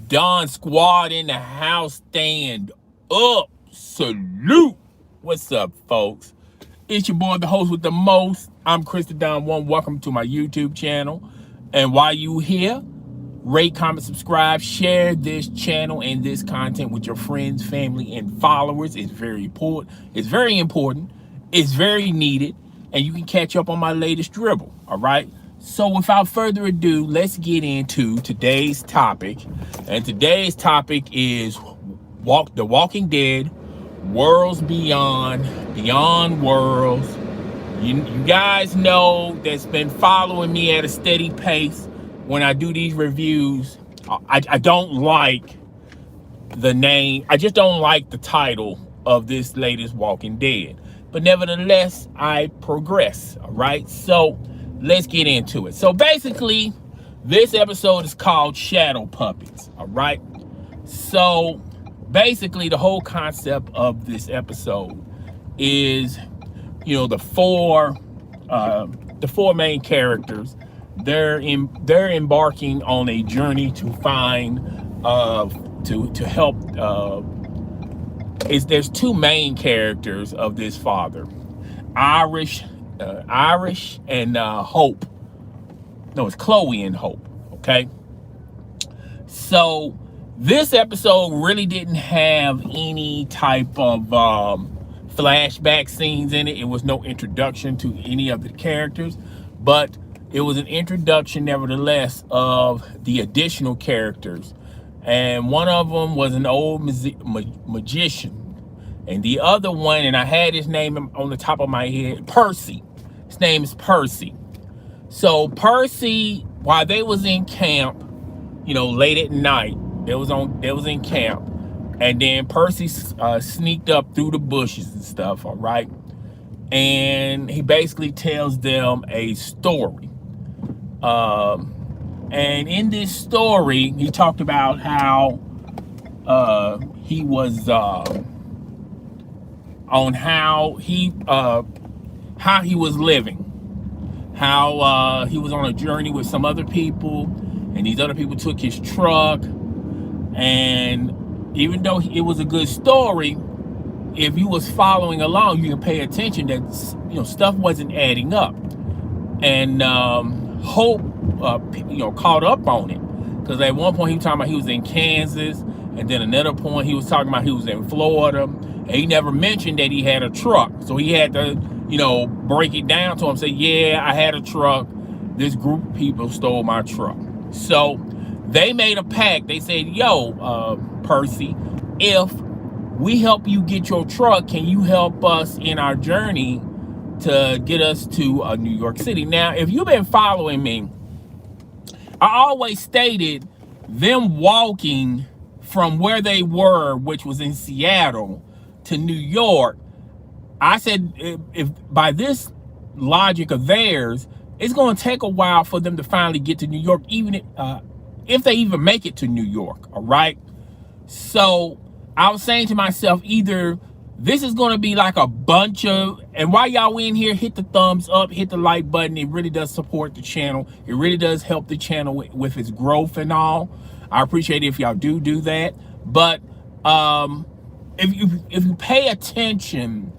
Don Squad in the house, stand up, salute. What's up, folks? It's your boy, the host with the most. I'm Chris the Don One. Welcome to my YouTube channel. And while you here, rate, comment, subscribe, share this channel and this content with your friends, family, and followers. It's very important. It's very important. It's very needed. And you can catch up on my latest dribble. All right. So without further ado, let's get into today's topic. And today's topic is The Walking Dead, Worlds Beyond Worlds. You guys know that's been following me at a steady pace when I do these reviews. I don't like the name. I just don't like the title of this latest Walking Dead. But nevertheless, I progress. All right. So let's get into it. So basically, this episode is called Shadow Puppets. All right. So basically, the whole concept of this episode is, the four main characters. They're embarking on a journey to find to help. There's two main characters of this father, Irish and Hope. No, it's Chloe and Hope. Okay. So this episode really didn't have any type of flashback scenes in it. It was no introduction to any of the characters, but it was an introduction nevertheless of the additional characters. And one of them was an old magician. And the other one, and I had his name on the top of my head, Percy. His name is Percy. So Percy, while they was in camp, late at night, they was in camp. And then Percy sneaked up through the bushes and stuff, all right? And he basically tells them a story. And in this story, he talked about how he was on how he was living, how he was on a journey with some other people, and these other people took his truck. And even though it was a good story, if you was following along, you can pay attention that stuff wasn't adding up. And Hope caught up on it, because at one point he was talking about he was in Kansas, and then another point he was talking about he was in Florida, and he never mentioned that he had a truck. So he had to break it down to him, say, yeah, I had a truck, this group of people stole my truck. So they made a pact. They said, yo, Percy, if we help you get your truck, can you help us in our journey to get us to New York City? Now, if you've been following me, I always stated them walking from where they were, which was in Seattle, to New York. I said, if by this logic of theirs, it's going to take a while for them to finally get to New York, even if they even make it to New York. All right. So I was saying to myself, either this is going to be like a bunch of, and while y'all in here, hit the thumbs up, hit the like button. It really does support the channel. It really does help the channel with its growth and all. I appreciate it if y'all do that. But if you pay attention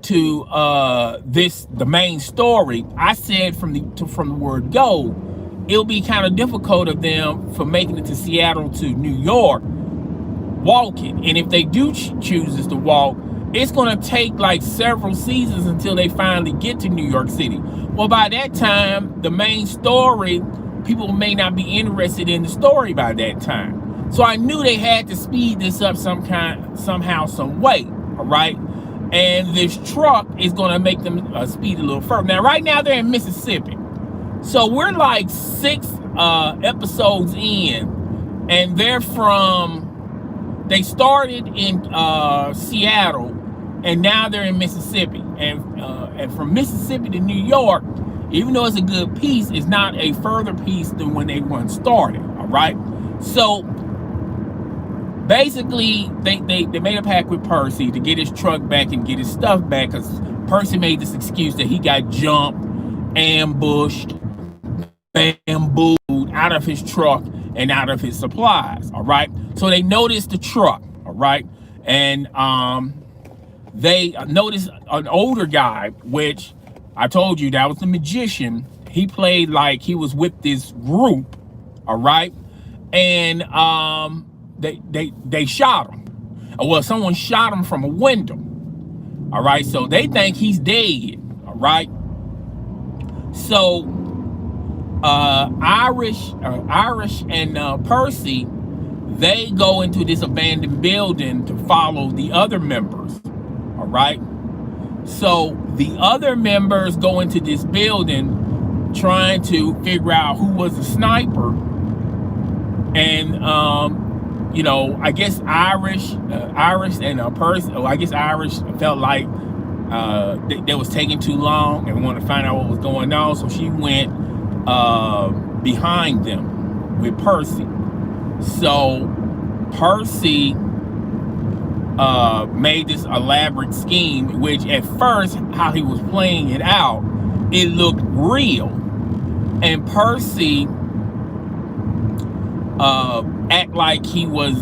to the main story, I said from the word go, it'll be kind of difficult of them for making it to Seattle to New York walking. And if they do chooses to walk, it's going to take like several seasons until they finally get to New York City. Well, by that time, the main story, people may not be interested in the story by that time. So I knew they had to speed this up somehow, some way. All right. And this truck is going to make them speed a little further. Now, right now they're in Mississippi. So we're like 6 episodes in, and they started in Seattle, and now they're in Mississippi. And from Mississippi to New York, even though it's a good piece, it's not a further piece than when they once started. All right. So basically, they made a pact with Percy to get his truck back and get his stuff back, because Percy made this excuse that he got jumped, ambushed, bambooed out of his truck, and out of his supplies. All right. So they noticed the truck. All right. And they noticed an older guy, which I told you that was the magician. He played like he was with this group. All right. And they shot him. Well, someone shot him from a window. All right. So they think he's dead. All right. So Iris and Percy, they go into this abandoned building to follow the other members. All right. So the other members go into this building trying to figure out who was the sniper. And you know, I guess Iris and Percy. Oh, I guess Iris felt like they was taking too long and wanted to find out what was going on, so she went behind them with Percy. So Percy made this elaborate scheme, which at first, how he was playing it out, it looked real, and Percy act like he was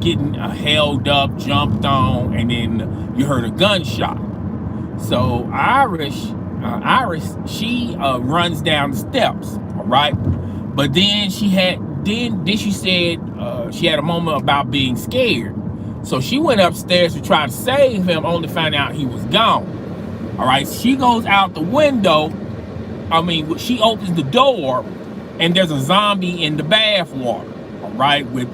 getting held up, jumped on, and then you heard a gunshot. So Iris, she runs down the steps. All right, but then she said she had a moment about being scared. So she went upstairs to try to save him, only to find out he was gone. All right, she goes out the window. I mean, she opens the door, and there's a zombie in the bath water. All right, with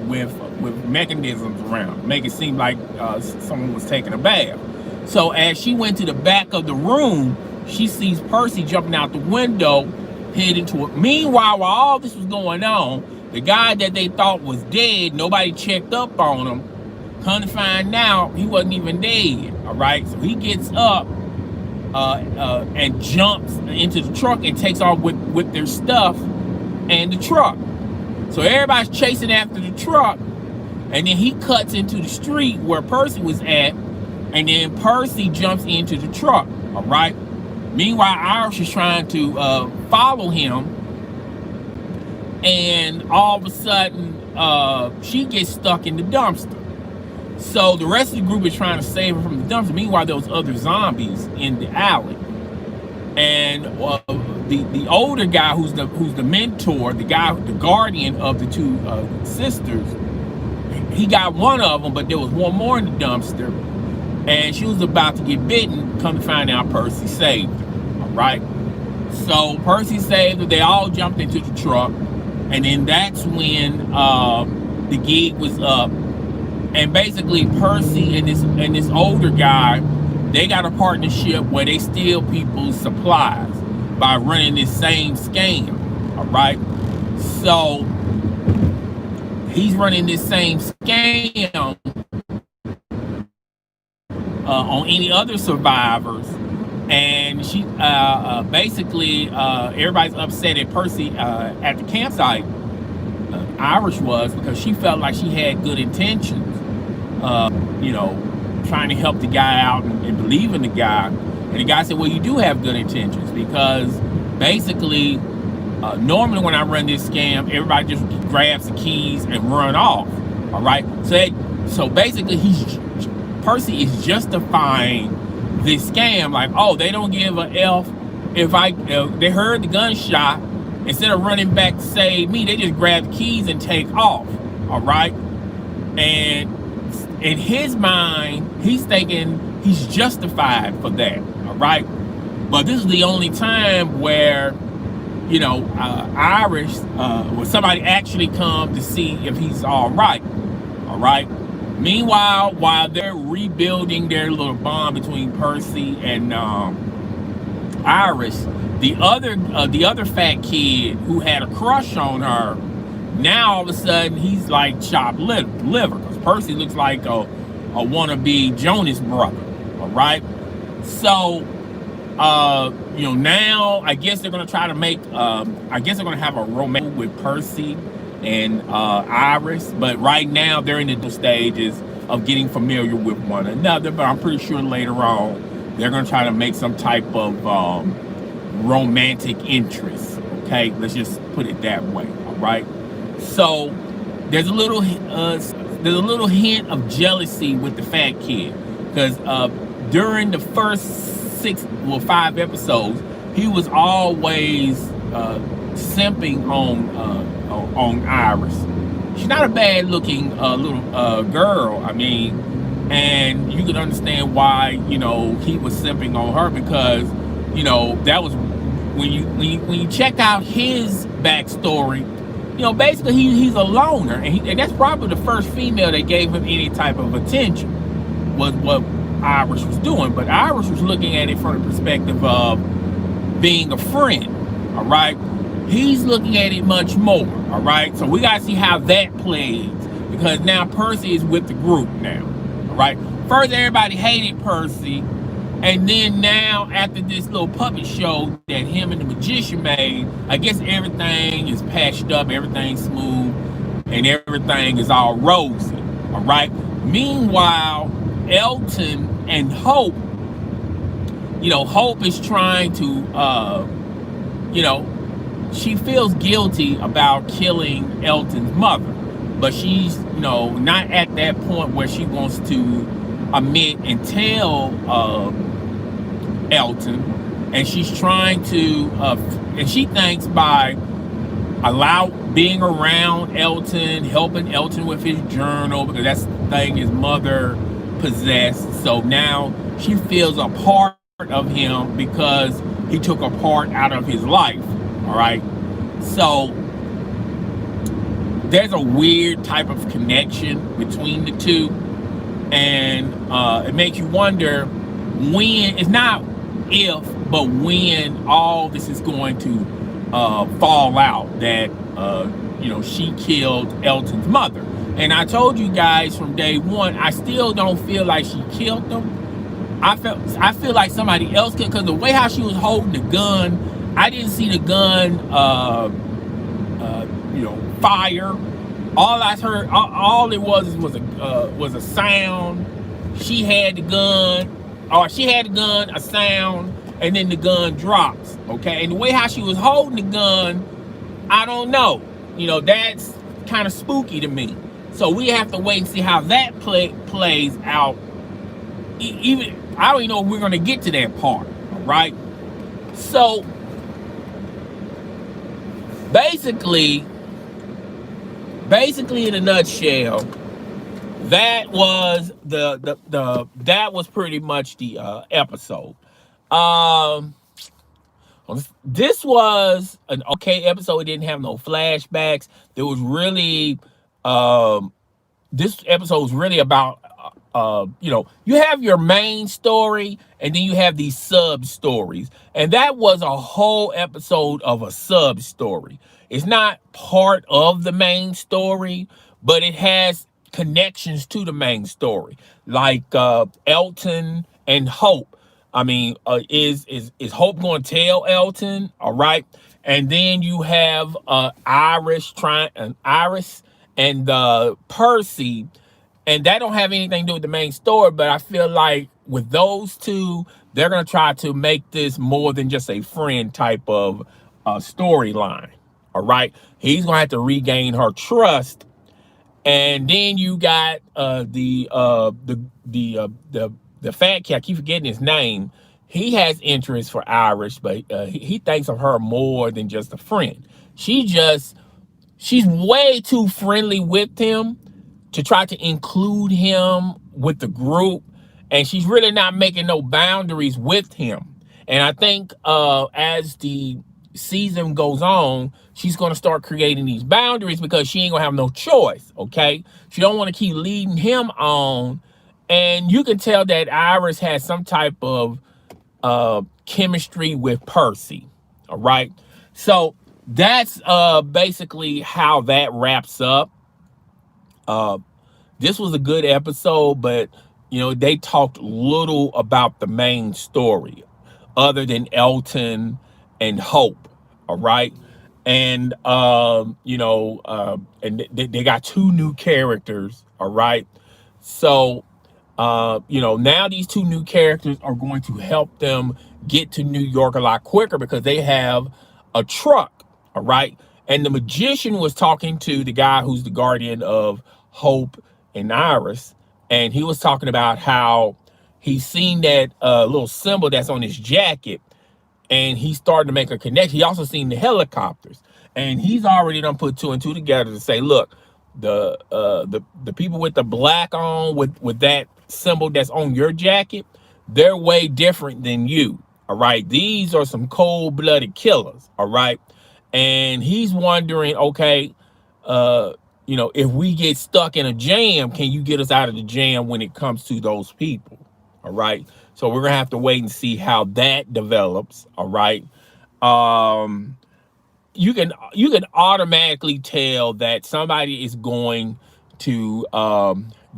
mechanisms around, make it seem like someone was taking a bath. So as she went to the back of the room, she sees Percy jumping out the window, heading to it. Meanwhile, while all this was going on, the guy that they thought was dead, nobody checked up on him. Come to find out, he wasn't even dead. All right, so he gets up and jumps into the truck and takes off with their stuff and the truck. So everybody's chasing after the truck, and then he cuts into the street where Percy was at, and then Percy jumps into the truck. All right. Meanwhile, Iris is trying to follow him, and all of a sudden, she gets stuck in the dumpster. So the rest of the group is trying to save her from the dumpster. Meanwhile, there was other zombies in the alley, and the older guy, who's the mentor, the guardian of the two sisters, he got one of them, but there was one more in the dumpster, and she was about to get bitten. Come to find out, Percy saved her. All right. So Percy saved her. They all jumped into the truck, and then that's when the gig was up. And basically, Percy and this older guy, they got a partnership where they steal people's supplies by running this same scam. All right. So he's running this same scam on any other survivors, and she basically everybody's upset at Percy at the campsite. Iris was, because she felt like she had good intentions, you know, trying to help the guy out and believe in the guy. And the guy said, well, you do have good intentions, because basically normally when I run this scam, everybody just grabs the keys and run off. All right. So basically Percy is justifying this scam, like, oh, they don't give a F if they heard the gunshot. Instead of running back to save me, they just grab the keys and take off. All right. And in his mind, he's thinking he's justified for that. All right. But this is the only time where, you know, Iris, when somebody actually come to see if he's all right. All right. Meanwhile, while they're rebuilding their little bond between Percy and Iris, the other fat kid who had a crush on her, now all of a sudden he's like chopped liver, because Percy looks like a wannabe Jonas brother. All right. So you know, now I guess they're gonna try to make I guess they're gonna have a romance with Percy and Iris, but right now they're in the stages of getting familiar with one another. But I'm pretty sure later on they're gonna try to make some type of romantic interest. Okay, let's just put it that way. All right. So there's a little hint of jealousy with the fat kid, because during the first 5 episodes, he was always simping on Iris. She's not a bad looking little girl. I mean, and you can understand why he was simping on her, because that was when you check out his backstory. Basically he's a loner, and that's probably the first female that gave him any type of attention, was what Iris was doing. But Iris was looking at it from the perspective of being a friend, all right? He's looking at it much more, all right? So we got to see how that plays, because now Percy is with the group now, all right? First, everybody hated Percy, and then now, after this little puppet show that him and the magician made, I guess everything is patched up, everything's smooth, and everything is all rosy, all right? Meanwhile, Elton and Hope, Hope is trying to, she feels guilty about killing Elton's mother, but she's, not at that point where she wants to admit and tell Elton, and she's trying to, and she thinks by being around Elton, helping Elton with his journal, because that's the thing his mother possessed. So now she feels a part of him because he took a part out of his life. All right. So there's a weird type of connection between the two, and it makes you wonder when, it's not if, but when all this is going to fall out, that she killed Elton's mother. And I told you guys from day one, I still don't feel like she killed him. I feel like somebody else could, because the way how she was holding the gun, I didn't see the gun fire. All I heard, all it was a sound. She had the gun, a sound, and then the gun drops. Okay, and the way how she was holding the gun, I don't know. That's kind of spooky to me. So we have to wait and see how that plays out. Even I don't even know if we're going to get to that part. All right. So basically, in a nutshell, that was that was pretty much the episode. This was an okay episode. It didn't have no flashbacks. There was really this episode was really about you have your main story, and then you have these sub stories, and that was a whole episode of a sub story. It's not part of the main story, but it has connections to the main story, like Elton and Hope. I mean, is Hope going to tell Elton? All right, and then you have Iris and Percy. And that don't have anything to do with the main story, but I feel like with those two, they're going to try to make this more than just a friend type of storyline. All right. He's going to have to regain her trust. And then you got the fat cat, I keep forgetting his name. He has interest for Iris, but he thinks of her more than just a friend. She's way too friendly with him to try to include him with the group, and she's really not making no boundaries with him. And I think as the season goes on, she's going to start creating these boundaries, because she ain't gonna have no choice. Okay, she don't want to keep leading him on, and you can tell that Iris has some type of chemistry with Percy. All right, so that's basically how that wraps up. This was a good episode, but they talked little about the main story other than Elton and Hope. All right. And and they got 2 new characters. All right. So now these 2 new characters are going to help them get to New York a lot quicker, because they have a truck. All right. And the magician was talking to the guy who's the guardian of Hope and Iris, and he was talking about how he's seen that little symbol that's on his jacket, and he started to make a connection. He also seen the helicopters, and he's already done put two and two together to say, look, the people with the black on with that symbol that's on your jacket, they're way different than you. All right, these are some cold-blooded killers. All right, and he's wondering, okay, uh, if we get stuck in a jam, can you get us out of the jam when it comes to those people? All right. So we're gonna have to wait and see how that develops. All right. Um, you can automatically tell that somebody is going to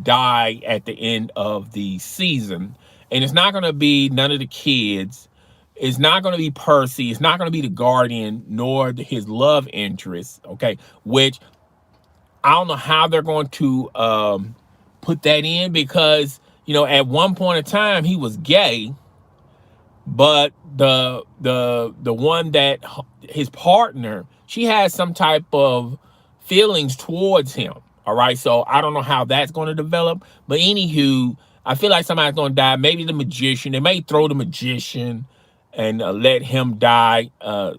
die at the end of the season, and it's not gonna be none of the kids. It's not going to be Percy. It's not going to be the guardian, nor his love interest. Okay, which I don't know how they're going to put that in, because at one point in time he was gay, but the one that his partner, she has some type of feelings towards him. All right, so I don't know how that's going to develop, but anywho, I feel like somebody's going to die. Maybe the magician. They may throw the magician and let him die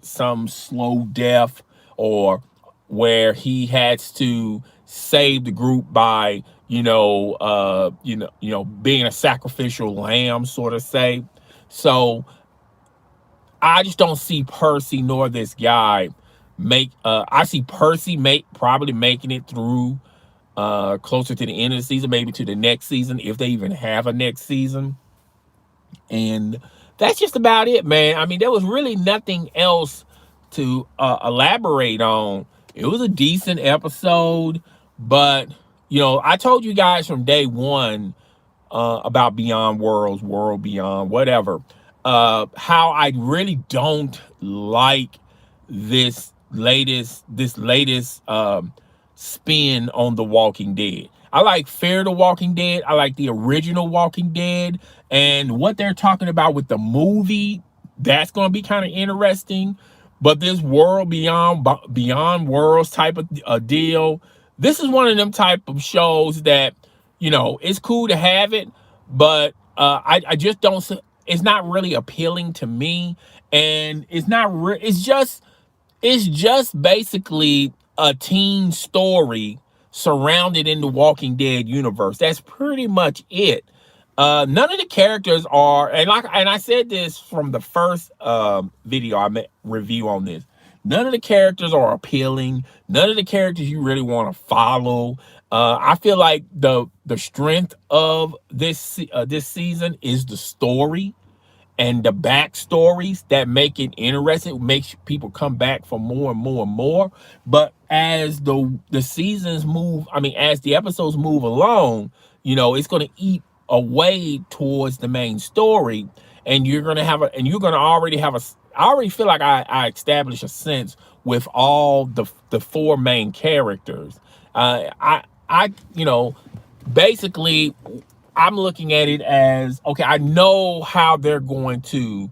some slow death, or where he has to save the group by being a sacrificial lamb, sort of say. So I just don't see Percy nor this guy I see Percy probably making it through closer to the end of the season, maybe to the next season, if they even have a next season. And that's just about it, man. I mean, there was really nothing else to elaborate on. It was a decent episode, but I told you guys from day one about Beyond Worlds, World Beyond, whatever, how I really don't like this latest spin on The Walking Dead. I like Fear the Walking Dead. I like the original Walking Dead. And what they're talking about with the movie, that's going to be kind of interesting. But this World Beyond Worlds type of deal, this is one of them type of shows that, it's cool to have it, but I just don't, it's not really appealing to me. And it's just basically a teen story surrounded in the Walking Dead universe. That's pretty much it. None of the characters are, and I said this from the first video I made review on this. None of the characters are appealing. None of the characters you really want to follow. I feel like the strength of this season is the story and the backstories that make it interesting, makes people come back for more and more and more. But as the seasons move, as the episodes move along, it's going to eat away towards the main story, and you're going to already have I already feel like I established a sense with all the four main characters. Basically, I'm looking at it as, okay, I know how they're going to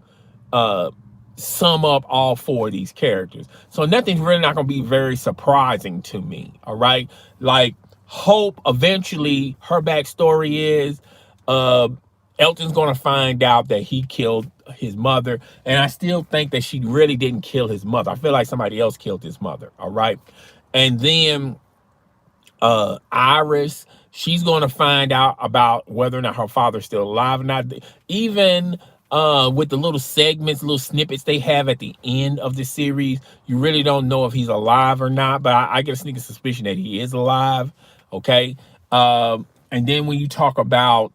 sum up all four of these characters. So nothing's really not going to be very surprising to me, all right? Like, Hope, eventually, her backstory is Elton's going to find out that he killed his mother, and I still think that she really didn't kill his mother. I feel like somebody else killed his mother, all right? And then Iris, she's going to find out about whether or not her father's still alive or not. Even with the little segments, little snippets they have at the end of the series, you really don't know if he's alive or not, but I get a sneaking suspicion that he is alive. Okay. And then when you talk about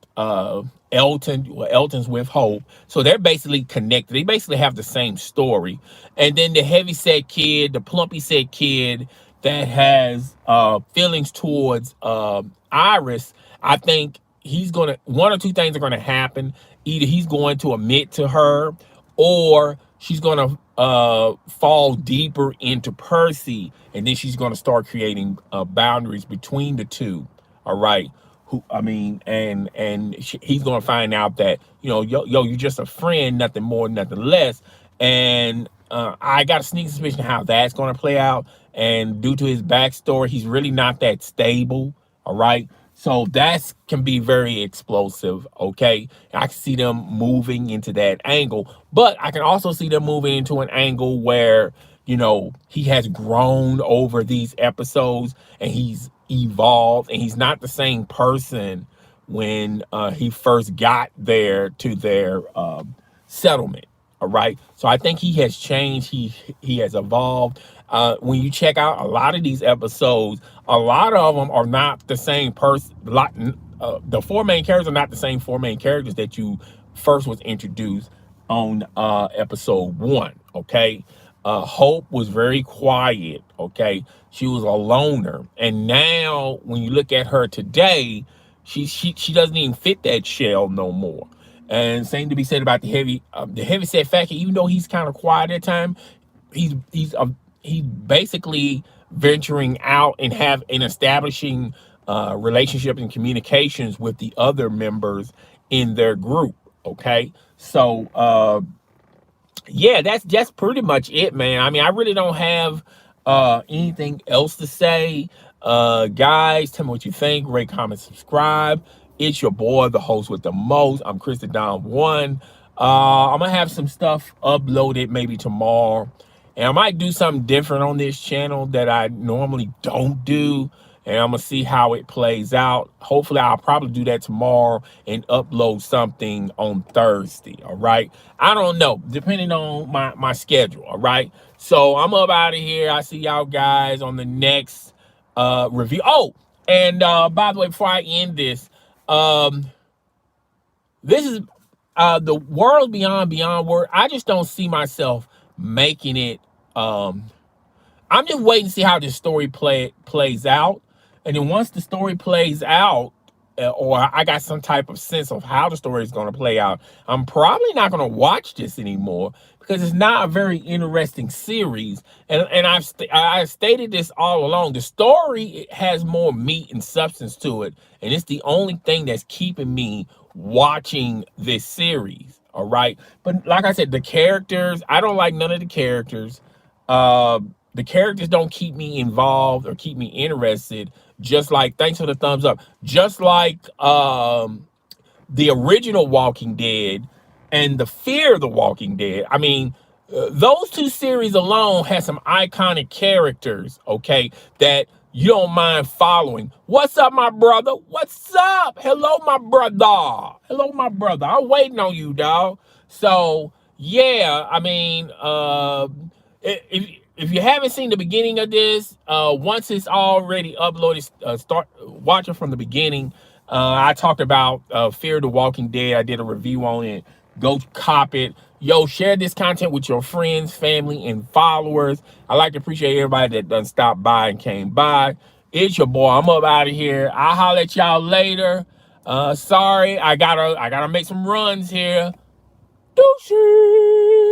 Elton's with Hope, so they're basically connected. They basically have the same story. And then the heavy-set kid, the plumpy-set kid that has feelings towards Iris, I think one or two things are gonna happen. Either he's going to admit to her, or she's gonna fall deeper into Percy, and then she's gonna start creating boundaries between the two. All right. He's gonna find out that you're just a friend, nothing more, nothing less. And I got a sneaky suspicion how that's gonna play out. and due to his backstory, he's really not that stable. All right. So that can be very explosive. Okay. I can see them moving into that angle, but I can also see them moving into an angle where, he has grown over these episodes and he's evolved and he's not the same person when he first got there to their settlement. All right. So I think he has changed. He has evolved. When you check out a lot of these episodes, a lot of them are not the same person. The four main characters are not the same four main characters that you first was introduced on episode 1. Okay. Hope was very quiet. Okay. She was a loner. And now when you look at her today, she doesn't even fit that shell no more. And same to be said about the heavy set factor. Even though he's kind of quiet at time, he's basically venturing out and establishing relationships and communications with the other members in their group. Okay, so yeah, that's pretty much it, man. I mean, I really don't have anything else to say. Guys, tell me what you think. Rate, comment, subscribe. It's your boy, the host with the most. I'm Chris the Don One. I'm gonna have some stuff uploaded maybe tomorrow, and I might do something different on this channel that I normally don't do, and I'm gonna see how it plays out. Hopefully I'll probably do that tomorrow and upload something on Thursday. All right, I don't know, depending on my schedule. All right, so I'm up out of here. I see y'all guys on the next review. Oh, and by the way, before I end this, this is the world beyond word. I just don't see myself making it. I'm just waiting to see how this story plays out, and then once the story plays out, or I got some type of sense of how the story is going to play out, I'm probably not going to watch this anymore because it's not a very interesting series. And I've stated this all along. The story has more meat and substance to it, and it's the only thing that's keeping me watching this series. All right, but like I said, the characters, I don't like none of the characters. The characters don't keep me involved or keep me interested. Just like, thanks for the thumbs up. Just like the original Walking Dead and the Fear of the Walking Dead. I mean, those two series alone had some iconic characters, okay, that you don't mind following. What's up, my brother? What's up? Hello, my brother. Hello, my brother. I'm waiting on you, dog. So, yeah, I mean, if you haven't seen the beginning of this, once it's already uploaded, start watching from the beginning. I talked about Fear of the Walking Dead. I did a review on it. Go cop it. Yo, share this content with your friends, family, and followers. I like to appreciate everybody that done stopped by and came by. It's your boy. I'm up out of here. I'll holler at y'all later. Sorry, I gotta make some runs here. Deuces.